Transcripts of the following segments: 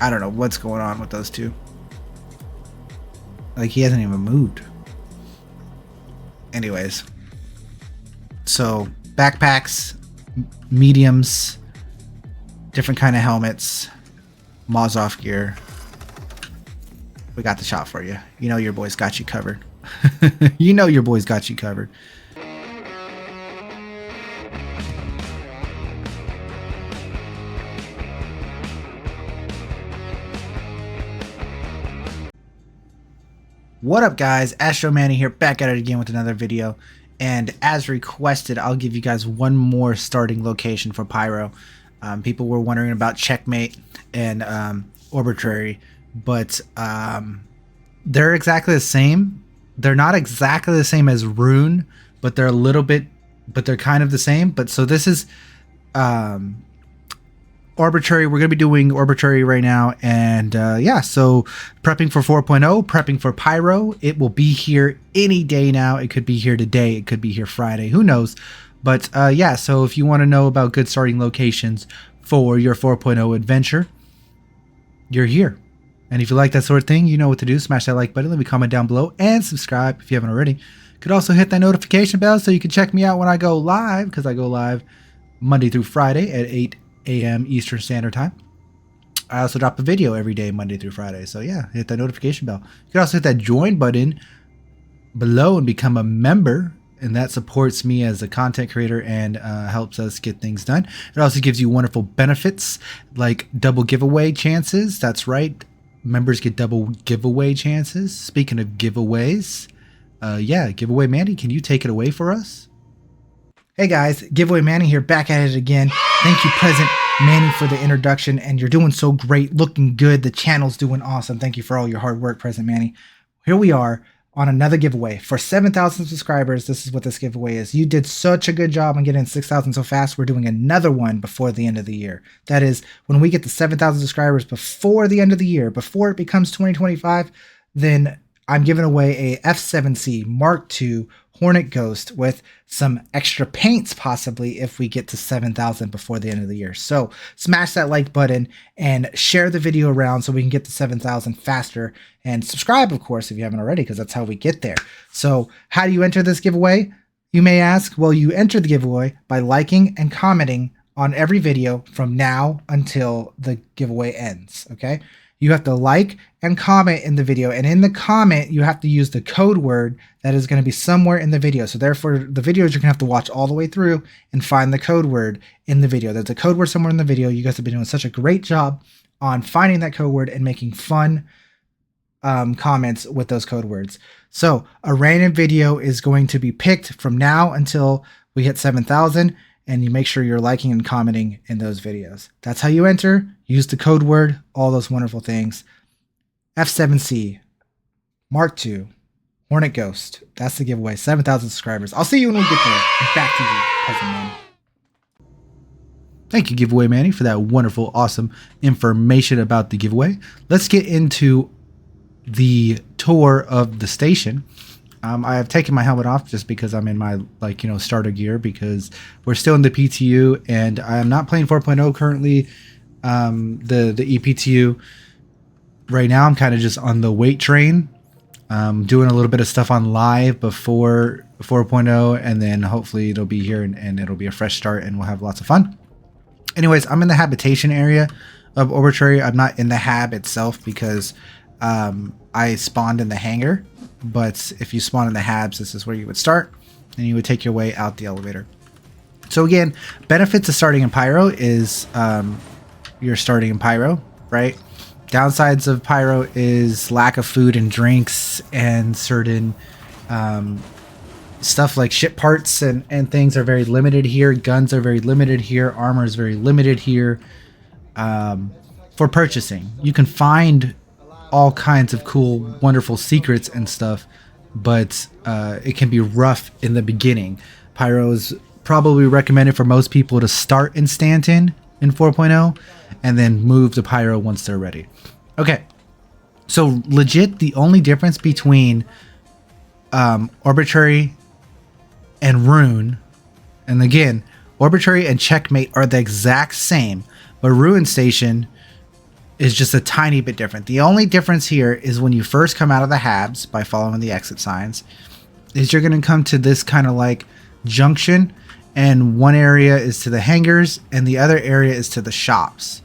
I don't know what's going on with those two. Like, he hasn't even moved. Anyways. So, backpacks, mediums, different kind of helmets, Moz-off gear. We got the shot for you. You know your boys got you covered. You know your boys got you covered. What up, guys? Astro Manny here, back at it again with another video. And as requested, I'll give you guys one more starting location for Pyro. People were wondering about Checkmate and Orbituary, but they're exactly the same. They're not exactly the same as Rune, but they're a little bit, but they're kind of the same. But so this is Orbituary. We're going to be doing Orbituary right now. And yeah, so prepping for 4.0, prepping for Pyro. It will be here any day now. It could be here today. It could be here Friday. Who knows? But yeah, so if you want to know about good starting locations for your 4.0 adventure, you're here. And if you like that sort of thing, you know what to do. Smash that like button, leave a comment down below, and subscribe if you haven't already. You could also hit that notification bell so you can check me out when I go live, because I go live Monday through Friday at 8 a.m. Eastern Standard Time. I also drop a video every day, Monday through Friday. So yeah, hit that notification bell. You can also hit that join button below and become a member, and that supports me as a content creator and helps us get things done. It also gives you wonderful benefits like double giveaway chances. That's right, members get double giveaway chances. Speaking of giveaways, yeah, Giveaway Manny, can you take it away for us? Hey guys, Giveaway Manny here, back at it again. Thank you, Present Manny, for the introduction, and you're doing so great, looking good. The channel's doing awesome. Thank you for all your hard work, Present Manny. Here we are on another giveaway for 7,000 subscribers. This is what this giveaway is. You did such a good job on getting 6,000 so fast. We're doing another one before the end of the year. That is, when we get to 7,000 subscribers before the end of the year, before it becomes 2025, then I'm giving away a F7C Mark II Hornet Ghost with some extra paints, possibly, if we get to 7,000 before the end of the year. So smash that like button and share the video around so we can get to 7,000 faster, and subscribe, of course, if you haven't already, because that's how we get there. So how do you enter this giveaway, you may ask? Well, you enter the giveaway by liking and commenting on every video from now until the giveaway ends. Okay, you have to like and comment in the video, and in the comment you have to use the code word that is going to be somewhere in the video. So therefore, the videos you're gonna have to watch all the way through and find the code word in the video. There's a code word somewhere in the video. You guys have been doing such a great job on finding that code word and making fun comments with those code words. So a random video is going to be picked from now until we hit 7,000, and you make sure you're liking and commenting in those videos. That's how you enter. Use the code word, all those wonderful things. F7C Mark II Hornet Ghost. That's the giveaway. 7,000 subscribers. I'll see you when we get there. Back to you, Present Manny. Thank you, Giveaway Manny, for that wonderful, awesome information about the giveaway. Let's get into the tour of the station. I have taken my helmet off just because I'm in my, like, you know, starter gear, because we're still in the PTU and I am not playing 4.0 currently. The EPTU right now, I'm kind of just on the weight train, doing a little bit of stuff on live before 4.0, and then hopefully it'll be here and it'll be a fresh start and we'll have lots of fun. Anyways, I'm in the habitation area of Orbituary. I'm not in the hab itself because I spawned in the hangar, but if you spawn in the habs, this is where you would start and you would take your way out the elevator. So again, benefits of starting in Pyro is you're starting in Pyro, right? Downsides of Pyro is lack of food and drinks, and certain stuff like ship parts and things are very limited here. Guns are very limited here. Armor is very limited here. For purchasing, you can find all kinds of cool, wonderful secrets and stuff, but it can be rough in the beginning. Pyro is probably recommended for most people to start in Stanton in 4.0 and then move to Pyro once they're ready. Okay, so legit the only difference between Orbituary and Rune, and again, Orbituary and Checkmate are the exact same, but Rune Station is just a tiny bit different. The only difference here is when you first come out of the habs by following the exit signs, is you're going to come to this kind of like junction, and one area is to the hangars and the other area is to the shops.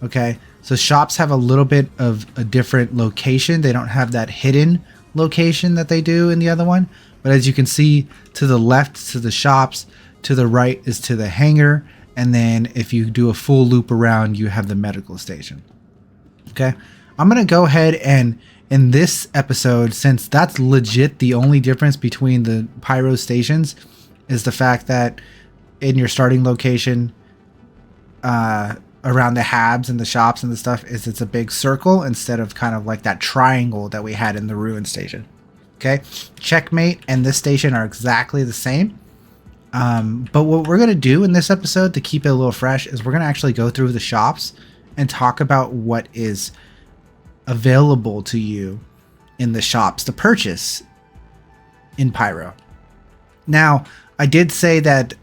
Okay, so shops have a little bit of a different location. They don't have that hidden location that they do in the other one, but as you can see, to the left is to the shops, to the right is to the hangar, and then if you do a full loop around, you have the medical station. Okay, I'm gonna go ahead and in this episode, since that's legit the only difference between the Pyro stations is the fact that in your starting location around the habs and the shops and the stuff is it's a big circle instead of kind of like that triangle that we had in the Ruin station. Okay, Checkmate and this station are exactly the same. But what we're going to do in this episode to keep it a little fresh is we're going to actually go through the shops and talk about what is available to you in the shops to purchase in Pyro. Now, I did say that,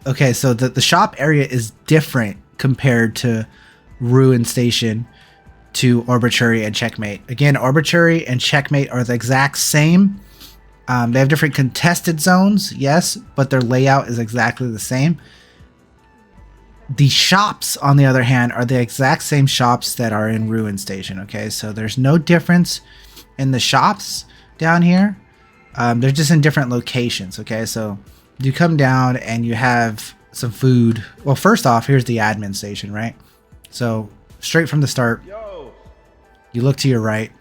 okay, so the shop area is different compared to Ruin Station to Orbituary and Checkmate. Again, Orbituary and Checkmate are the exact same. They have different contested zones, yes, but their layout is exactly the same. The shops, on the other hand, are the exact same shops that are in Ruin Station, okay? So there's no difference in the shops down here. They're just in different locations, okay? So you come down and you have some food. Well, first off, here's the admin station, right? So straight from the start, you look to your right,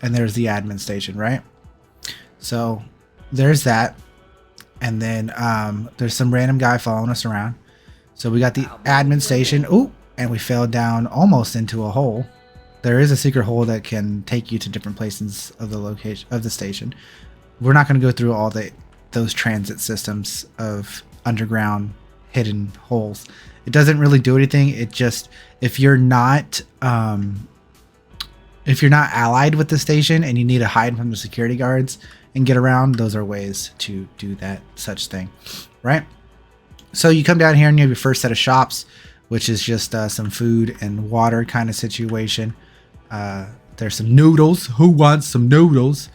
and there's the admin station, right? So there's that. And then there's some random guy following us around. So we got the admin station. Ooh, and we fell down almost into a hole. There is a secret hole that can take you to different places of the location of the station. We're not going to go through all those transit systems of underground hidden holes. It doesn't really do anything. It just, if you're not allied with the station and you need to hide from the security guards and get around, those are ways to do that such thing, right? So you come down here and you have your first set of shops, which is just some food and water kind of situation. There's some noodles. Who wants some noodles?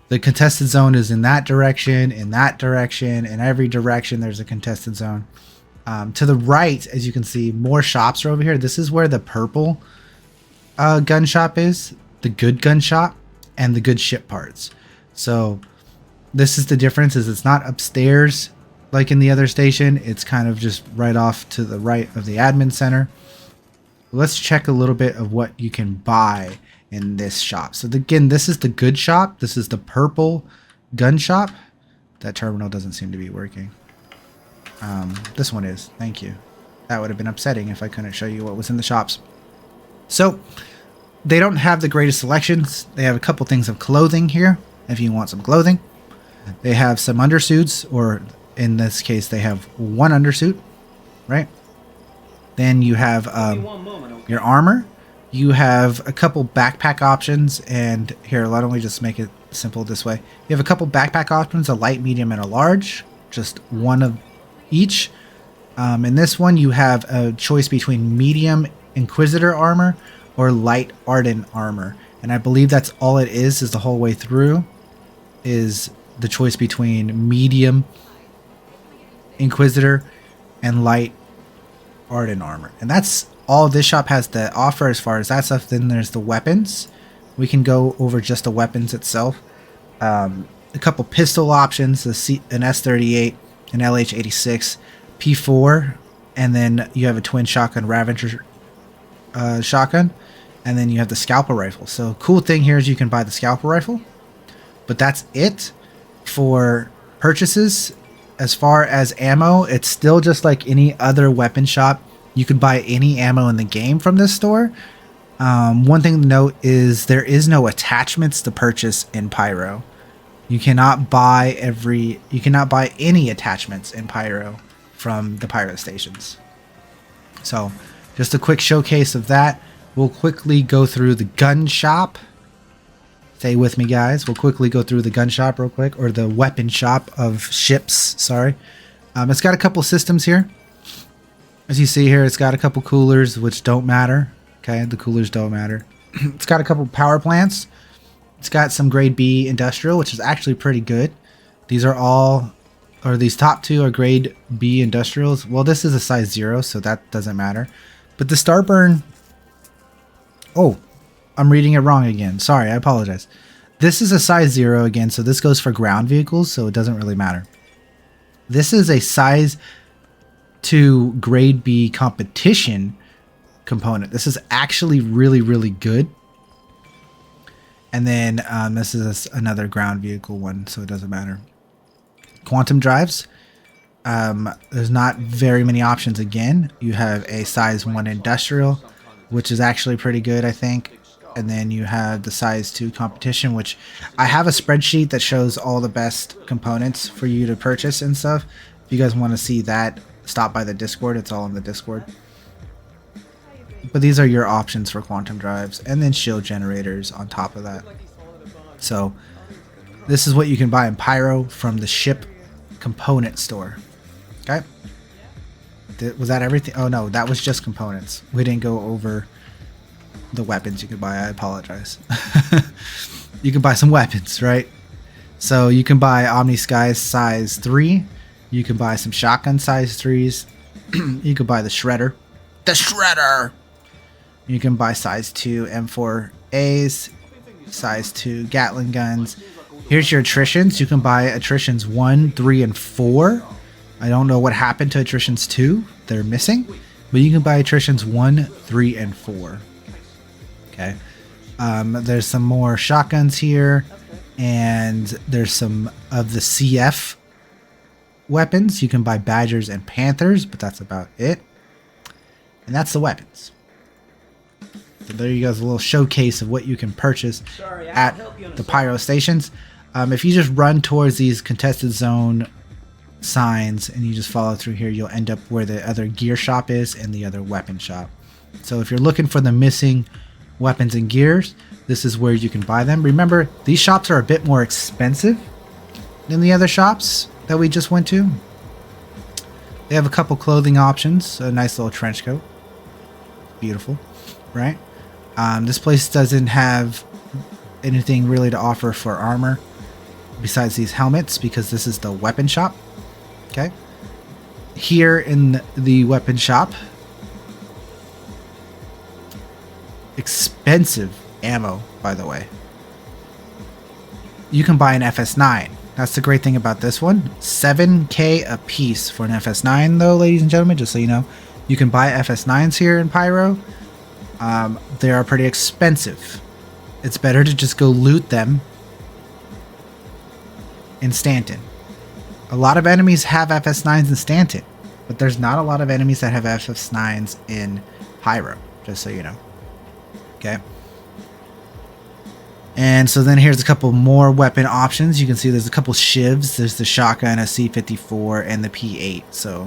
The contested zone is in that direction, in every direction there's a contested zone. To the right, as you can see, more shops are over here. This is where the purple gun shop is, the good gun shop, and the good ship parts. So this is the difference, is it's not upstairs like in the other station. It's kind of just right off to the right of the admin center. Let's check a little bit of what you can buy in this shop. So again, this is the good shop. This is the purple gun shop. That terminal doesn't seem to be working. This one is. Thank you. That would have been upsetting if I couldn't show you what was in the shops. So they don't have the greatest selections. They have a couple things of clothing here if you want some clothing. They have some undersuits, or in this case they have one undersuit, right? Then you have your armor. You have a couple backpack options, and here, why don't we just make it simple this way. You have a couple backpack options, a light, medium, and a large, just one of each. In this one you have a choice between medium Inquisitor armor or light Arden armor, and I believe that's all it is the whole way through, is the choice between medium Inquisitor and light Arden armor, and that's all this shop has to offer as far as that stuff. Then there's the weapons. We can go over just the weapons itself. A couple pistol options, an S38, an LH86, P4, and then you have a twin shotgun Ravager shotgun, and then you have the scalper rifle. So cool thing here is you can buy the scalper rifle, but that's it for purchases. As far as ammo, it's still just like any other weapon shop. You can buy any ammo in the game from this store. One thing to note is there is no attachments to purchase in Pyro. You cannot buy any attachments in Pyro from the Pyro stations. So just a quick showcase of that. We'll quickly go through the gun shop. Stay with me, guys. We'll quickly go through the gun shop real quick, or the weapon shop of ships, sorry. It's got a couple systems here. As you see here, it's got a couple coolers, which don't matter. Okay, the coolers don't matter. It's got a couple power plants. It's got some grade B industrial, which is actually pretty good. These are all, or these top two are grade B industrials. Well, this is a size 0, so that doesn't matter. But the Starburn, oh, I'm reading it wrong again. Sorry, I apologize. This is a size 0 again, so this goes for ground vehicles, so it doesn't really matter. This is a size 2 grade B competition component. This is actually really, really good. And then this is another ground vehicle one, so it doesn't matter. Quantum drives. There's not very many options again. You have a size 1 industrial, which is actually pretty good, I think. And then you have the size 2 competition, which I have a spreadsheet that shows all the best components for you to purchase and stuff. If you guys want to see that, stop by the Discord. It's all in the Discord. But these are your options for quantum drives, and then shield generators on top of that. So this is what you can buy in Pyro from the ship component store. Okay, was that everything? Oh no, that was just components. We didn't go over the weapons you could buy. I apologize. You can buy some weapons, right? So you can buy Omni Skies size 3. You can buy some shotgun size 3s. You can buy the Shredder. The Shredder! You can buy size 2 M4As, size 2 Gatling guns. Here's your attritions. You can buy attritions 1, 3, and 4. I don't know what happened to attritions 2. They're missing. But you can buy attritions 1, 3, and 4. Okay. There's some more shotguns here. And there's some of the CF weapons. You can buy Badgers and Panthers, but that's about it. And that's the weapons. So there you go, a little showcase of what you can purchase at the Pyro stations. If you just run towards these contested zone signs and you just follow through here, you'll end up where the other gear shop is and the other weapon shop. So if you're looking for the missing weapons and gears, this is where you can buy them. Remember, these shops are a bit more expensive than the other shops that we just went to. They have a couple clothing options, a nice little trench coat. Beautiful, right? This place doesn't have anything really to offer for armor besides these helmets, because this is the weapon shop. Okay. Here in the weapon shop, expensive ammo, by the way. You can buy an FS9. That's the great thing about this one. 7K a piece for an FS9 though, ladies and gentlemen, just so you know. You can buy FS9s here in Pyro. They are pretty expensive. It's better to just go loot them in Stanton. A lot of enemies have FS9s in Stanton, but there's not a lot of enemies that have FS9s in Pyro, just so you know. Okay. And so then here's a couple more weapon options. You can see there's a couple shivs. There's the shotgun, a C54, and the P8. So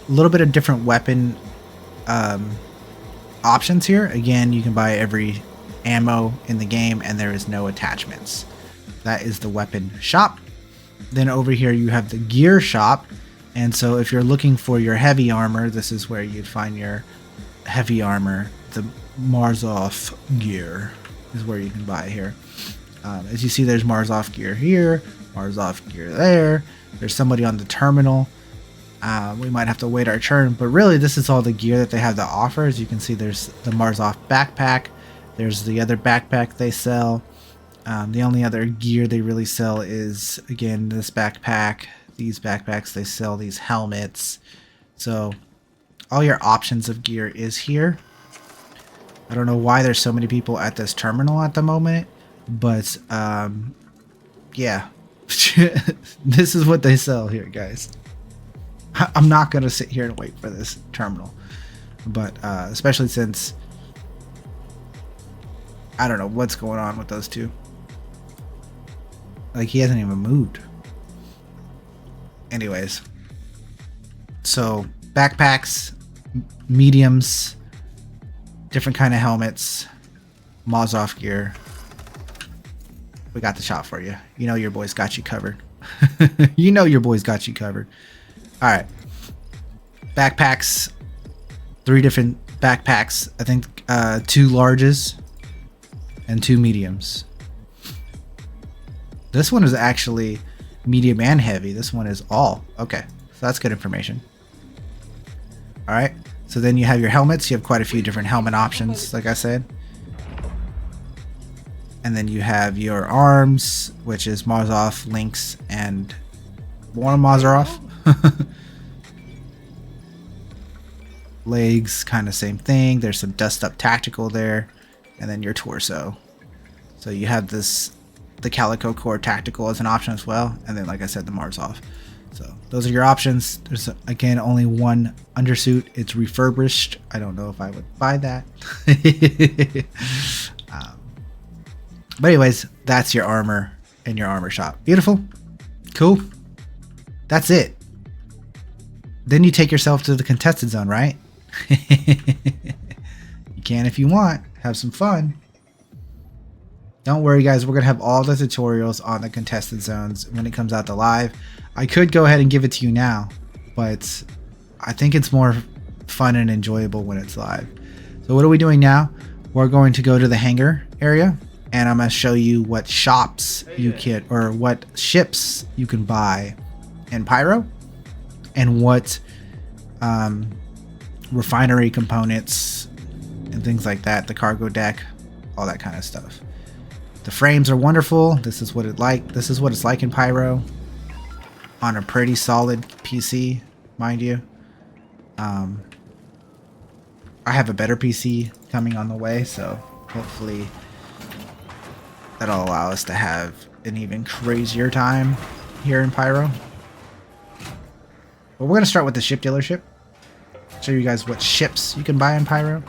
a little bit of different weapon options here. Again, you can buy every ammo in the game, and there is no attachments. That is the weapon shop. Then over here you have the gear shop, and so if you're looking for your heavy armor, this is where you'd find your heavy armor. The Marzov gear is where you can buy here. As you see, there's Marzov gear here, Marzov gear there. There's somebody on the terminal. We might have to wait our turn, but really this is all the gear that they have to offer. As you can see, there's the Marzov backpack. There's the other backpack they sell. The only other gear they really sell is, again, this backpack. These backpacks, they sell these helmets. So all your options of gear is here. I don't know why there's so many people at this terminal at the moment, but yeah. This is what they sell here, guys. I'm not going to sit here and wait for this terminal, but especially since I don't know what's going on with those two. Like, he hasn't even moved. Anyways, so backpacks, mediums, different kind of helmets, Marzov gear. We got the shop for you. You know your boys got you covered. You know your boys got you covered. All right. Backpacks, 3 different backpacks. I think 2 larges and 2 mediums. This one is actually medium and heavy. This one is all. Okay, so that's good information. All right, so then you have your helmets. You have quite a few different helmet options, like I said. And then you have your arms, which is Mazarov, Lynx, and more Mazarov. Legs, kind of same thing. There's some dust up tactical there, and then your torso. So you have this, the Calico Core tactical as an option as well, and then like I said, the Mazarov. So those are your options. There's again only one undersuit. It's refurbished. I don't know if I would buy that. But anyways, that's your armor in your armor shop. Beautiful, cool. That's it. Then you take yourself to the contested zone, right? You can if you want. Have some fun. Don't worry, guys. We're going to have all the tutorials on the contested zones when it comes out to live. I could go ahead and give it to you now, but I think it's more fun and enjoyable when it's live. So what are we doing now? We're going to go to the hangar area, and I'm going to show you what shops you can, or what ships you can buy in Pyro, and what refinery components and things like that, the cargo deck, all that kind of stuff. The frames are wonderful. This is what it's like in Pyro on a pretty solid PC, mind you. I have a better PC coming on the way, so hopefully that'll allow us to have an even crazier time here in Pyro. But we're going to start with the ship dealership. Show you guys what ships you can buy in Pyro.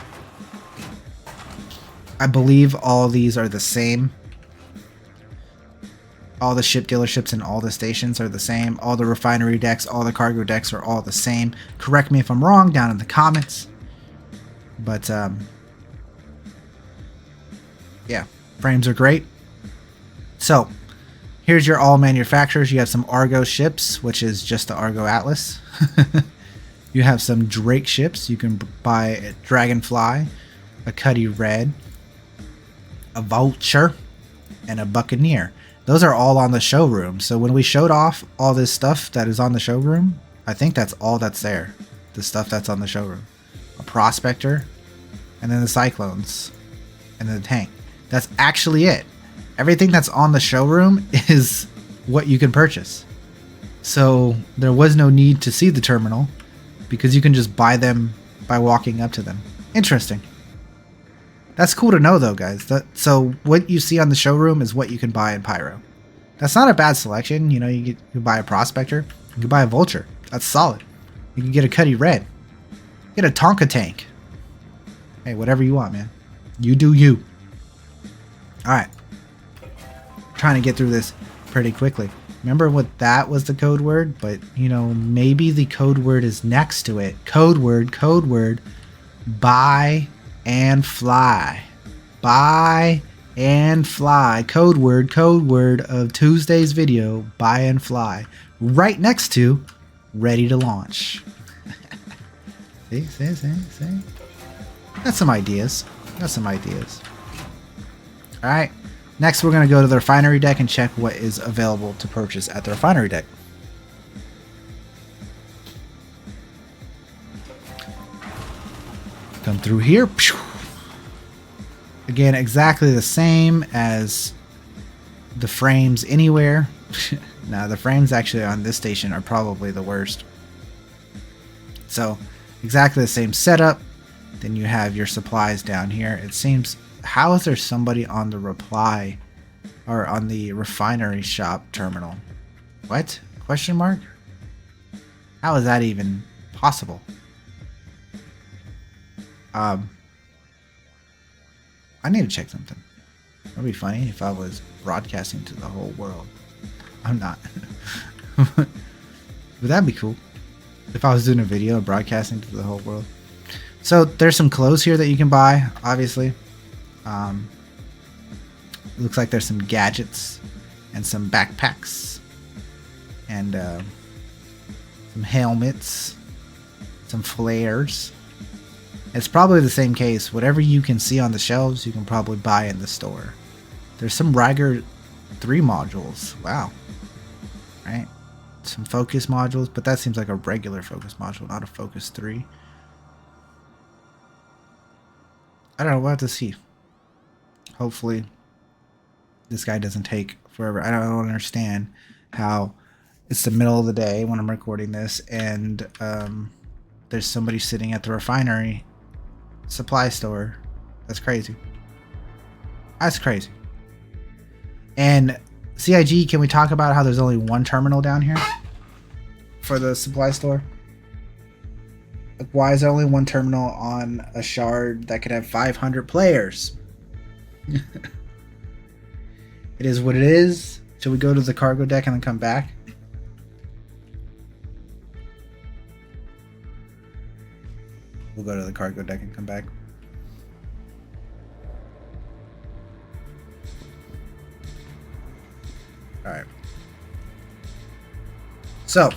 I believe all these are the same. All the ship dealerships and all the stations are the same. All the refinery decks, all the cargo decks are all the same. Correct me if I'm wrong down in the comments. But yeah, frames are great. So here's your all manufacturers. You have some Argo ships, which is just the Argo Atlas. You have some Drake ships. You can buy a Dragonfly, a Cuddy Red, a Vulture, and a Buccaneer. Those are all on the showroom. So when we showed off all this stuff that is on the showroom, I think that's all that's there. The stuff that's on the showroom. A Prospector, and then the Cyclones, and then the tank. That's actually it. Everything that's on the showroom is what you can purchase. So there was no need to see the terminal, because you can just buy them by walking up to them. Interesting. That's cool to know though, guys. So what you see on the showroom is what you can buy in Pyro. That's not a bad selection. You know, you can buy a Prospector. You can buy a Vulture. That's solid. You can get a Cuddy Red. Get a Tonka tank. Hey, whatever you want, man. You do you. Alright. Trying to get through this pretty quickly. Remember what that was the code word? But, you know, maybe the code word is next to it. Code word. Buy and fly. Buy and fly. Code word of Tuesday's video. Buy and fly. Right next to ready to launch. See? Got some ideas. Alright. Next, we're going to go to the refinery deck and check what is available to purchase at the refinery deck. Come through here. Again, exactly the same as the frames anywhere. Now, the frames actually on this station are probably the worst. So, exactly the same setup. Then you have your supplies down here. It seems... How is there somebody on the reply or on the refinery shop terminal? What? Question mark? How is that even possible? I need to check something. That'd be funny if I was broadcasting to the whole world. I'm not. But that'd be cool if I was doing a video and broadcasting to the whole world. So there's some clothes here that you can buy, obviously. Looks like there's some gadgets and some backpacks and some helmets, some flares, It's probably the same case. Whatever you can see on the shelves, you can probably buy in the store. There's some Riger 3 modules. Wow. Right? Some focus modules, but that seems like a regular focus module, not a focus 3. I don't know. We'll have to see. Hopefully, this guy doesn't take forever. I don't understand how it's the middle of the day when I'm recording this, and there's somebody sitting at the Refinery supply store. That's crazy. That's crazy. And CIG, can we talk about how there's only one terminal down here for the supply store? Like, why is there only one terminal on a shard that could have 500 players? It is what it is. Should we go to the cargo deck and then come back? We'll go to the cargo deck and come back. Alright. So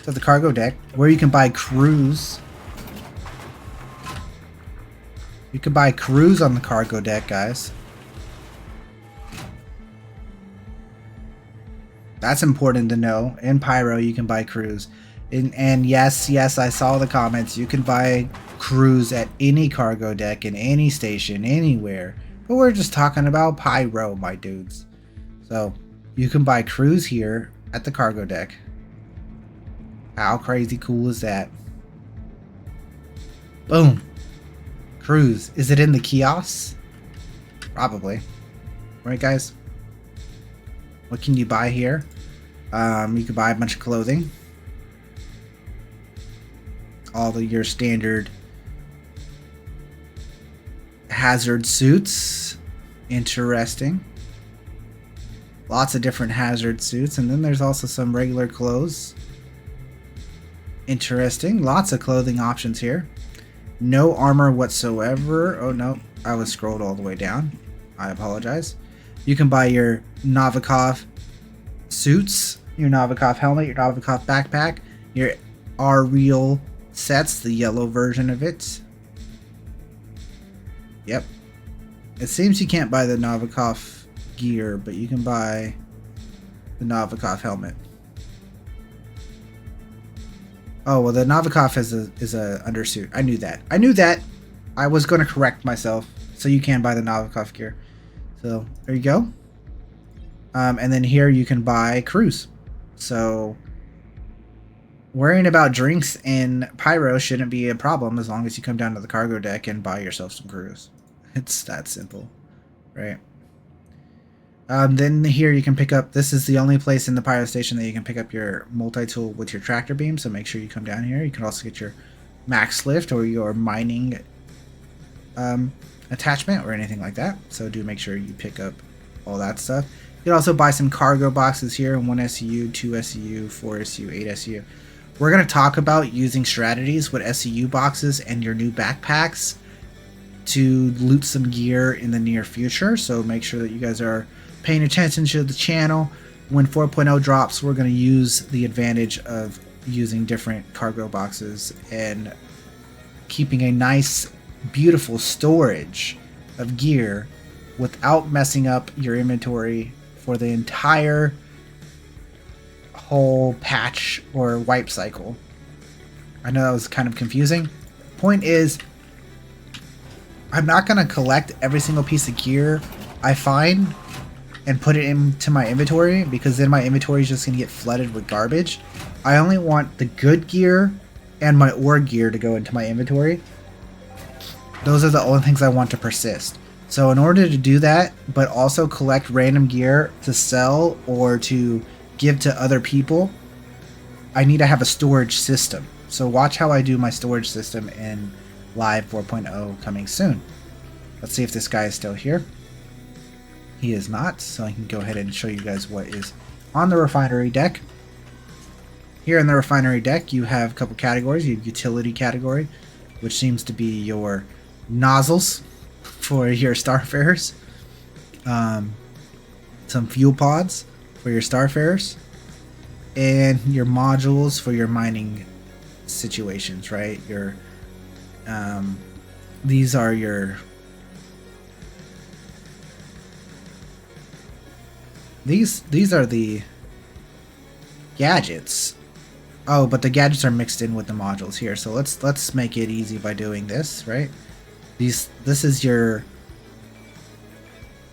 the cargo deck, where you can buy crews. You can buy crews on the cargo deck, guys. That's important to know. In Pyro, you can buy crews. And yes, I saw the comments. You can buy crews at any cargo deck, in any station, anywhere. But we're just talking about Pyro, my dudes. So, you can buy crews here at the cargo deck. How crazy cool is that? Boom. Crews. Is it in the kiosks? Probably. Right, guys? What can you buy here? You can buy a bunch of clothing. All of your standard hazard suits. Interesting. Lots of different hazard suits. And then there's also some regular clothes. Interesting. Lots of clothing options here. No armor whatsoever. Oh no, I was scrolled all the way down. I apologize. You can buy your Novikov suits, your Novikov helmet, your Novikov backpack, your R-Real sets, the yellow version of it. Yep. It seems you can't buy the Novikov gear, but you can buy the Novikov helmet. Oh, well, the Novikov is a undersuit. I knew that. I was going to correct myself. So you can buy the Novikov gear. So there you go. And then here you can buy crews. So worrying about drinks in Pyro shouldn't be a problem as long as you come down to the cargo deck and buy yourself some crews. It's that simple, right? Then here you can pick up, this is the only place in the Pyro station that you can pick up your multi-tool with your tractor beam, so make sure you come down here. You can also get your max lift or your mining attachment or anything like that, so do make sure you pick up all that stuff. You can also buy some cargo boxes here, 1 SEU, 2 SEU, 4 SEU, 8 SEU. We're going to talk about using strategies with SEU boxes and your new backpacks to loot some gear in the near future, so make sure that you guys are paying attention to the channel. When 4.0 drops, we're going to use the advantage of using different cargo boxes and keeping a nice, beautiful storage of gear without messing up your inventory for the entire whole patch or wipe cycle. I know that was kind of confusing. Point is, I'm not going to collect every single piece of gear I find and put it into my inventory, because then my inventory is just going to get flooded with garbage. I only want the good gear and my ore gear to go into my inventory. Those are the only things I want to persist. So in order to do that, but also collect random gear to sell or to give to other people, I need to have a storage system. So watch how I do my storage system in Live 4.0 coming soon. Let's see if this guy is still here. He is not, so I can go ahead and show you guys what is on the Refinery deck. Here in the Refinery deck, you have a couple categories. You have utility category, which seems to be your nozzles for your starfarers. Some fuel pods for your starfarers. And your modules for your mining situations, right? Your These are your... These are the gadgets. Oh, but the gadgets are mixed in with the modules here. So let's make it easy by doing this, right? This is your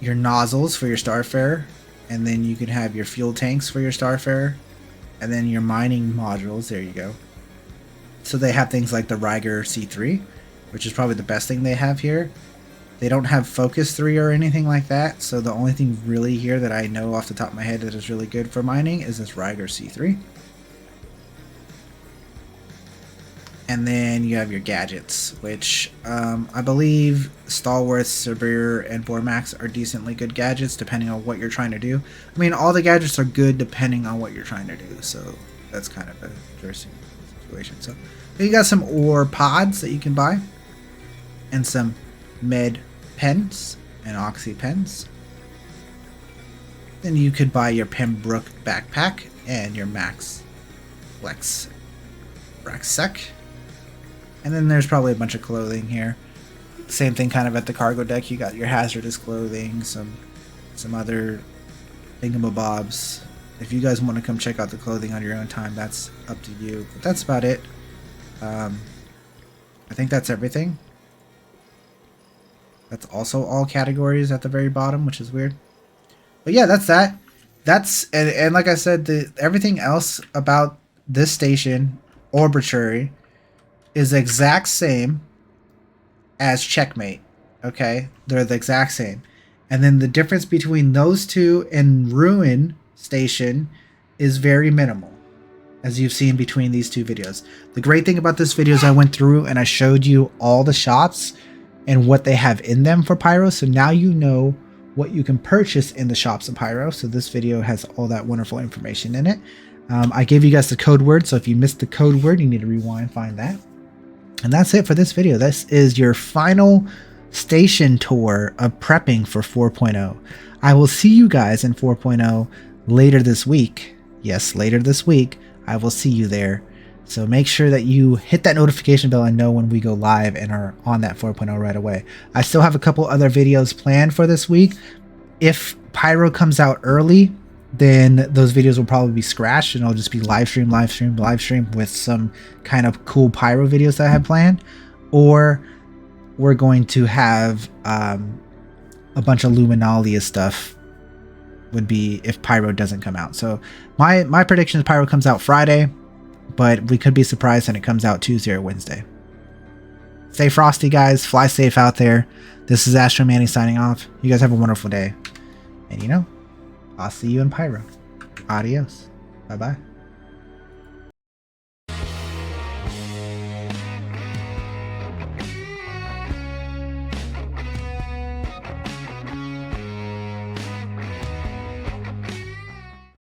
nozzles for your Starfarer, and then you can have your fuel tanks for your Starfarer, and then your mining modules. There you go. So they have things like the Ryger C3, which is probably the best thing they have here. They don't have Focus 3 or anything like that, so the only thing really here that I know off the top of my head that is really good for mining is this Ryger C3. And then you have your gadgets, which I believe Stalworth, Severe, and Vormax are decently good gadgets depending on what you're trying to do. I mean, all the gadgets are good depending on what you're trying to do, so that's kind of an interesting situation. So you got some ore pods that you can buy, and some med pens and oxy pens. Then you could buy your Pembroke backpack and your Max Flex rucksack. And then there's probably a bunch of clothing here. Same thing kind of at the cargo deck. You got your hazardous clothing, some other thingamabobs. If you guys want to come check out the clothing on your own time, that's up to you. But that's about it. I think that's everything. That's also all categories at the very bottom, which is weird. But yeah, that's that. And like I said, everything else about this station, Orbituary, is the exact same as Checkmate. Okay, they're the exact same. And then the difference between those two and Ruin Station is very minimal, as you've seen between these two videos. The great thing about this video is I went through and I showed you all the shops and what they have in them for Pyro, so now you know what you can purchase in the shops of Pyro. So this video has all that wonderful information in it. I gave you guys the code word, so if you missed the code word, you need to rewind, find that. And that's it for this video. This is your final station tour of prepping for 4.0. I will see you guys in 4.0 later this week. Yes, later this week. I will see you there. So make sure that you hit that notification bell and know when we go live and are on that 4.0 right away. I still have a couple other videos planned for this week. If Pyro comes out early, then those videos will probably be scratched and it'll just be live stream with some kind of cool Pyro videos that I have planned. Or we're going to have a bunch of Luminalia stuff would be if Pyro doesn't come out. So my prediction is Pyro comes out Friday, but we could be surprised and it comes out Tuesday or Wednesday. Stay frosty, guys. Fly safe out there. This is Astro Manny signing off. You guys have a wonderful day. And you know, I'll see you in Pyro. Adios. Bye-bye.